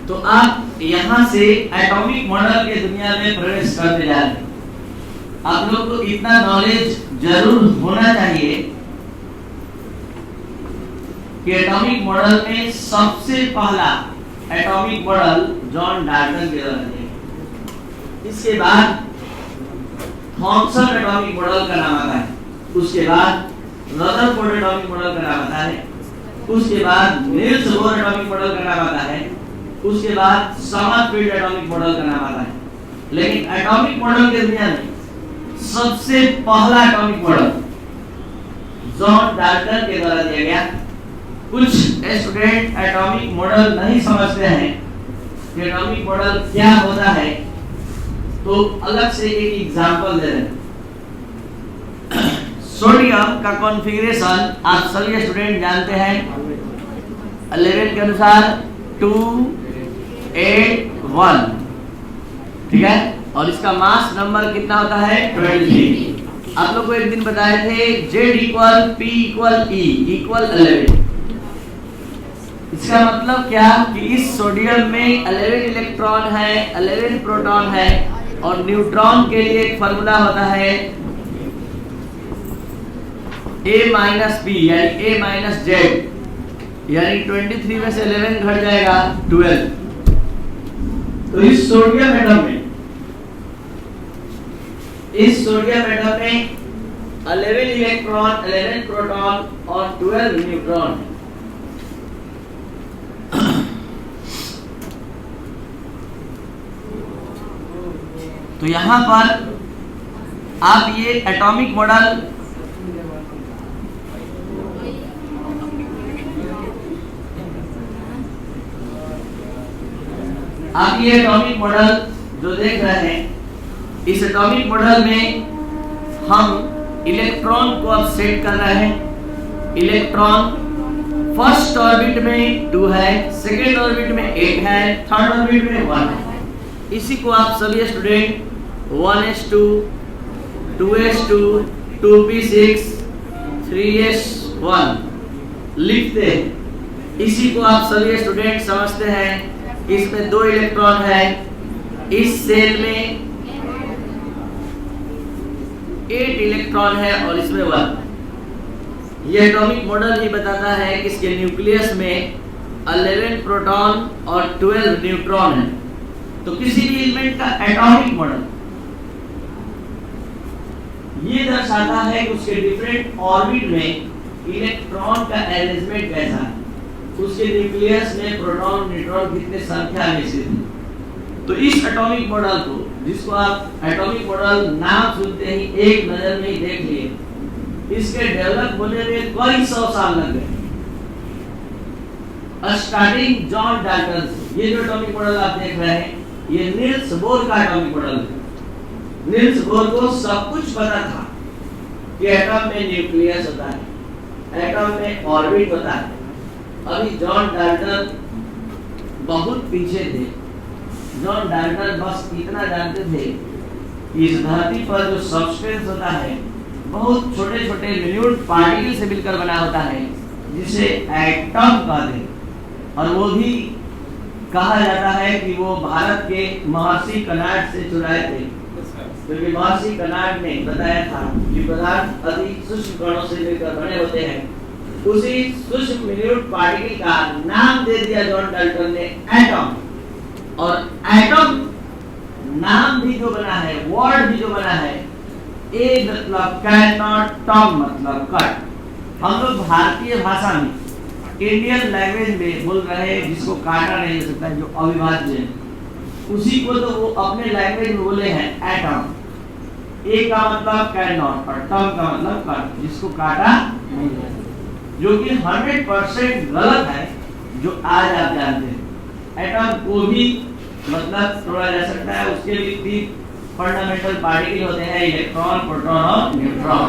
तो आप यहाँ से एटॉमिक मॉडल के दुनिया में प्रवेश करते जा रहे हैं। आप लोग को इतना नॉलेज जरूर होना चाहिए कि एटॉमिक मॉडल में सबसे पहला एटॉमिक मॉडल जॉन डाल्टन के द्वारा दिया। इसके बाद थॉमसन एटॉमिक मॉडल का नाम आता है, उसके बाद रदरफोर्ड एटॉमिक मॉडल का नाम आता है, उसके बाद नील्स बोर एटॉमिक मॉडल का नाम आता है, उसके बाद समरफील्ड एटॉमिक मॉडल का नाम आता है। लेकिन एटॉमिक मॉडल के दुनिया में सबसे पहला एटॉमिक मॉडल जॉन डाल्टन के द्वारा दिया गया। कुछ स्टूडेंट एटॉमिक मॉडल नहीं समझते हैं कि एटॉमिक मॉडल क्या होता है, तो अलग से एक एग्जांपल दे रहे हैं। सोडियम का कॉन्फ़िगरेशन आप सभी स्टूडेंट जानते हैं 11 के अनुसार 2 8 1, ठीक है, और इसका मास नंबर कितना होता है 23। आप लोग को एक दिन बताए थे Z = P = E = 11। इसका मतलब क्या कि इस सोडियम में 11 इलेक्ट्रॉन है, 11 प्रोटॉन है, और न्यूट्रॉन के लिए एक फार्मूला होता है A - B यानी A - Z, यानी 23 में से 11 घट जाएगा 12। तो इस सोडियम एटम में 11 इलेक्ट्रॉन, 11 प्रोटॉन और 12 न्यूट्रॉन। तो यहां पर आप ये एटॉमिक मॉडल जो देख रहे हैं, इस एटॉमिक मॉडल में हम इलेक्ट्रॉन को अब सेट कर रहे हैं। इलेक्ट्रॉन फर्स्ट ऑर्बिट में 2 है, सेकेंड ऑर्बिट में 8 है, थर्ड ऑर्बिट में 1 है। इसी को आप सभी student 1s2 2s2 2p6 3s1 लिखते हैं। इसी को आप सभी स्टूडेंट समझते हैं। इसमें 2 इलेक्ट्रॉन है, इस सेल में 8 इलेक्ट्रॉन है और इसमें 1। यह एटॉमिक मॉडल ही बताता है कि इसके न्यूक्लियस में 11 प्रोटॉन और 12 न्यूट्रॉन है। तो किसी भी एलिमेंट का एटॉमिक मॉडल ये दर्शाता है कि उसके डिफरेंट ऑर्बिट में इलेक्ट्रॉन का अरेंजमेंट कैसा है, उसके न्यूक्लियस में प्रोटॉन न्यूट्रॉन कितने संख्या में स्थित है। तो इस एटॉमिक मॉडल को, जिसको आप एटॉमिक मॉडल नाम सुनते ही एक नजर में ही देख लिए, इसके डेवलप होने में कई 100 साल लग गए। स्टार्टिंग जॉन डाल्टन से। ये जो एटॉमिक मॉडल आप देख रहे हैं, ये नील्स बोर का एटॉमिक मॉडल है। नील्स बोर को सब कुछ पता था कि एटम में न्यूक्लियस होता है, एटम में ऑर्बिट होता है। अभी जॉन डाल्टन बहुत पीछे थे। जॉन डाल्टन बस इतना जानते थे कि इस धरती पर जो सब्सटेंस होता है बहुत छोटे छोटे मिन्यूट पार्टिकल से मिलकर बना होता है, जिसे एटम कहते हैं। और वो भी कहा जाता है कि वो भारत के महर्षि कनाड से चुराए थे, क्योंकि महर्षि कनाड ने बताया था कि पदार्थ अति सूक्ष्म कणों से मिलकर बने होते हैं। उसी सूक्ष्म मिन्यूट पार्टिकल का नाम दे दिया जॉन डाल्टन ने एटम। और एटम नाम भी जो बना है, वर्ड भी जो बना है, ए मतलब कैन नॉट, टॉम मतलब कट। हम लोग भारतीय भाषा में, इंडियन लैंग्वेज में बोल रहे हैं जिसको काटा नहीं जा सकता, जो अविभाज्य है, उसी को तो वो अपने लैंग्वेज में बोले हैं एटम। ए का मतलब कैन नॉट और टॉम का मतलब कट, जिसको काटा नहीं जा सकता, जो कि 100% गलत है, जो आज आप जानते हैं। एटम को भी मतलब तोड़ा जा सकता है, उसके लिए भी फंडामेंटल पार्टिकल होते हैं, इलेक्ट्रॉन, प्रोटॉन और न्यूट्रॉन।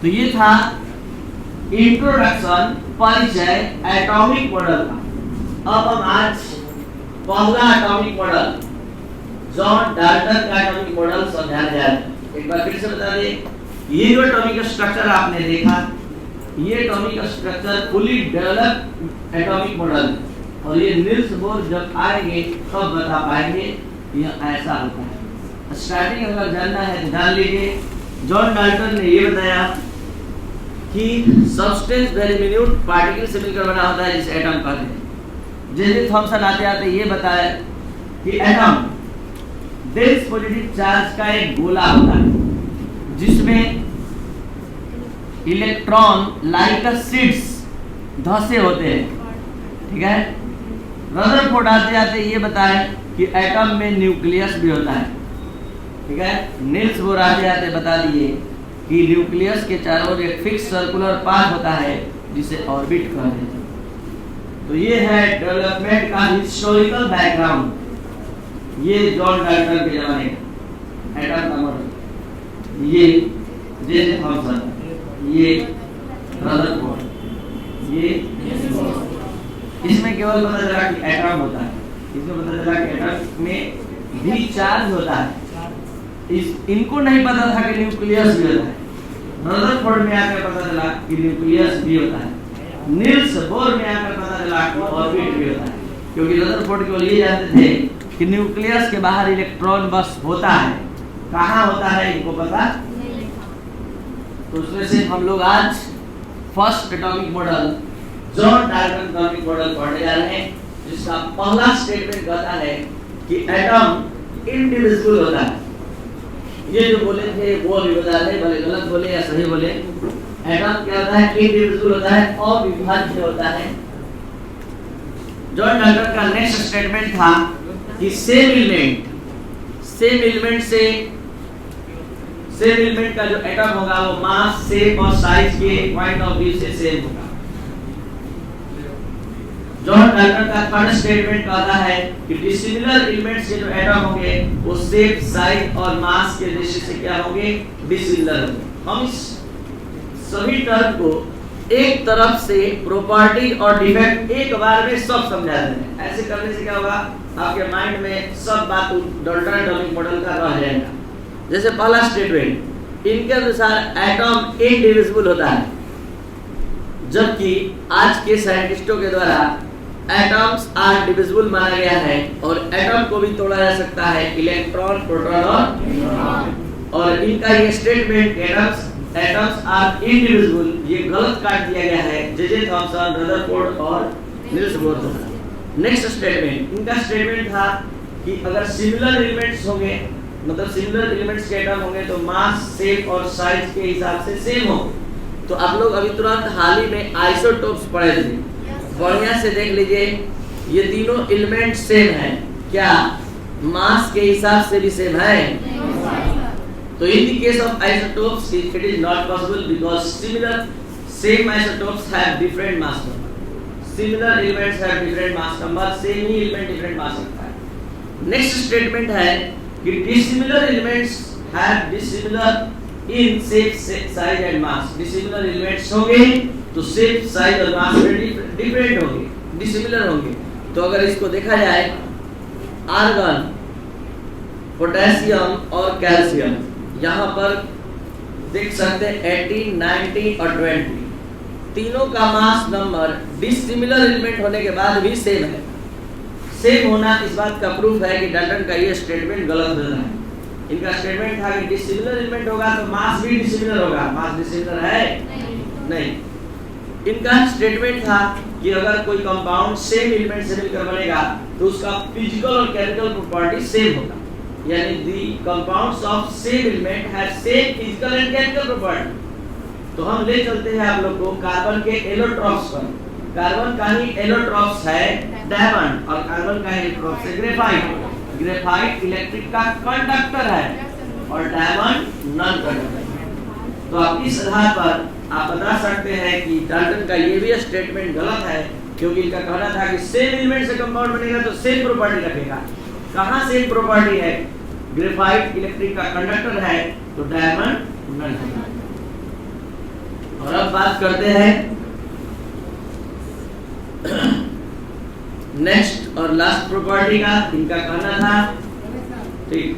तो ये था इंट्रोडक्शन, परिचय एटॉमिक मॉडल का। अब हम आज पहला एटॉमिक मॉडल जॉन डाल्टन का एटॉमिक मॉडल समझाने जा रहे हैं। एक बार फिर से बता दें, ये जो एटॉमिक स्ट्रक्चर आपने देखा, ये atomic structure fully developed atomic model. और ये नील्स बोर जब आएंगे तब बता पाएंगे यह ऐसा होता है। स्टार्टिंग अगर जानना है तो जान लीजिए। जॉन डाल्टन ने ये बताया कि सब्सटेंस वेरी मिन्यूट पार्टिकल से मिलकर बना होता है जिसे एटम कहते हैं। जे थॉमसन आते आते ये बताया कि एटम डेंस पॉजिटिव चार्ज का एक गोला होता है जिसमें इलेक्ट्रॉन लाइक सीड्स धसे होते हैं, ठीक है। रदरफोर्ड आते आते ये बताए कि एटम में न्यूक्लियस भी होता है, ठीक है। नील्स बोर आते आते बता दिए कि न्यूक्लियस के चारों ओर एक फिक्स सर्कुलर पाथ होता है जिसे ऑर्बिट कहते हैं। तो ये है डेवलपमेंट का हिस्टोरिकल बैकग्राउंड। ये जॉन डाल्टन के जमाने का एटम का मॉडल, ये जे थॉमसन, ये रदरफोर्ड, ये इसमें केवल पता चला कि एटम होता है, इसमें पता चला कि एटम में भी चार्ज होता है। इनको नहीं पता था कि न्यूक्लियस भी होता है। रदरफोर्ड में आकर पता चला कि न्यूक्लियस भी होता है। नील्स बोर में आकर पता चला कि ऑर्बिट भी होता है, क्योंकि रदरफोर्ड केवल ये जानते थे कि न्यूक्लियस के बाहर इलेक्ट्रॉन बस होता है, कहाँ होता है इनको पता। तो उसमें से हम लोग आज first atomic model John Dalton atomic model पढ़ने जा रहे हैं, जिसका पहला स्टेटमेंट कहता है कि एटम इंडिविजुअल होता है। ये जो बोले थे वो भी बता रहे, भले गलत बोले या सही बोले। एटम क्या होता है? इंडिविजुअल होता है, अविभाज्य होता है। जॉन डाल्टन का नेक्स्ट स्टेटमेंट था कि सेम एलिमेंट का जो एटम होगा वो मास, शेप और साइज के पॉइंट ऑफ व्यू से सेम होगा। जॉन डाल्टन का थर्ड स्टेटमेंट कहता है कि डिसिमिलर एलिमेंट्स के जो एटम होंगे वो शेप, साइज और मास के दृष्टि से क्या होंगे? डिसिमिलर होंगे। हम इस सभी टर्म को एक तरफ से प्रॉपर्टी और डिफेक्ट एक बार में सब समझा देते हैं। ऐसे करने से क्या होगा? आपके माइंड में सब बात डाल्टन एटॉमिक मॉडल का रह जाएगा। जैसे पहला स्टेटमेंट, इनके अनुसार एटम इंडिविजुअल होता है, जबकि आज के साइंटिस्टों के द्वारा एटम्स आर डिविजिबल माना गया है और एटम को भी तोड़ा जा सकता है इलेक्ट्रॉन, प्रोटॉन और न्यूट्रॉन। और इनका ये स्टेटमेंट एटम्स आर इंडिविजिबल ये गलत काट दिया गया है जे थॉमसन, रदरफोर्ड और नील्स बोर द्वारा। नेक्स्ट स्टेटमेंट, इनका स्टेटमेंट था कि अगर सिमिलर एलिमेंट्स होंगे, मतलब सिमिलर एलिमेंट्स के एटम होंगे तो मास, शेप और साइज के हिसाब से सेम होंगे। तो आप लोग अभी तुरंत हाल ही में आइसोटोप्स पढ़े थे, बढ़िया से देख लीजिए। ये तीनों एलिमेंट सेम है क्या? मास के हिसाब से भी सेम है। तो in the case of isotopes it is not possible because same isotopes have different mass number. Similar elements have different mass number, same he element different mass रखता है। नेक्स्ट स्टेटमेंट है कि dissimilar elements have dissimilar in shape, size and mass. Dissimilar elements होंगे तो shape, size और मास में different होंगे, dissimilar होंगे। तो अगर इसको देखा जाए, आर्गन, पोटेशियम और कैल्शियम, यहाँ पर देख सकते हैं 18, 90 और 20 तीनों का मास नंबर डिसिमिलर एलिमेंट होने के बाद भी सेम है। सेम होना इस बात का प्रूफ है कि डाल्टन का ये स्टेटमेंट गलत हो रहा है। इनका स्टेटमेंट था कि डिसिमिलर एलिमेंट होगा तो मास भी डिसिमिलर होगा। मास डिसिमिलर है? नहीं। इनका स्टेटमेंट था कि अगर कोई कंपाउंड सेम एलिमेंट से मिलकर बनेगा तो उसका फिजिकल और केमिकल प्रॉपर्टी सेम होगा, यानी the compounds of same element have same physical and chemical property. तो हम ले चलते हैं आप लोग को कार्बन के एलोट्रॉप्स पर। कार्बन का ही एलोट्रॉप्स है डायमंड और कार्बन का एलोट्रॉप्स है ग्रेफाइट। ग्रेफाइट इलेक्ट्रिक का कंडक्टर है और डायमंड नॉन कंडक्टर। तो आप इस आधार पर आप बता सकते हैं कि डाल्टन का ये भी स्टेटमेंट गलत है, क्योंकि इनका कहना था कि सेम एलिमेंट से कंपाउंड बनेगा तो सेम प्रॉपर्टी रखेगा। कहाँ सेम प्रॉपर्टी है? ग्रेफाइट इलेक्ट्रिक का कंडक्टर है तो डायमंड नॉन कंडक्टर। और अब बात करते हैं नेक्स्ट और लास्ट प्रॉपर्टी का। इनका कहना था, ठीक,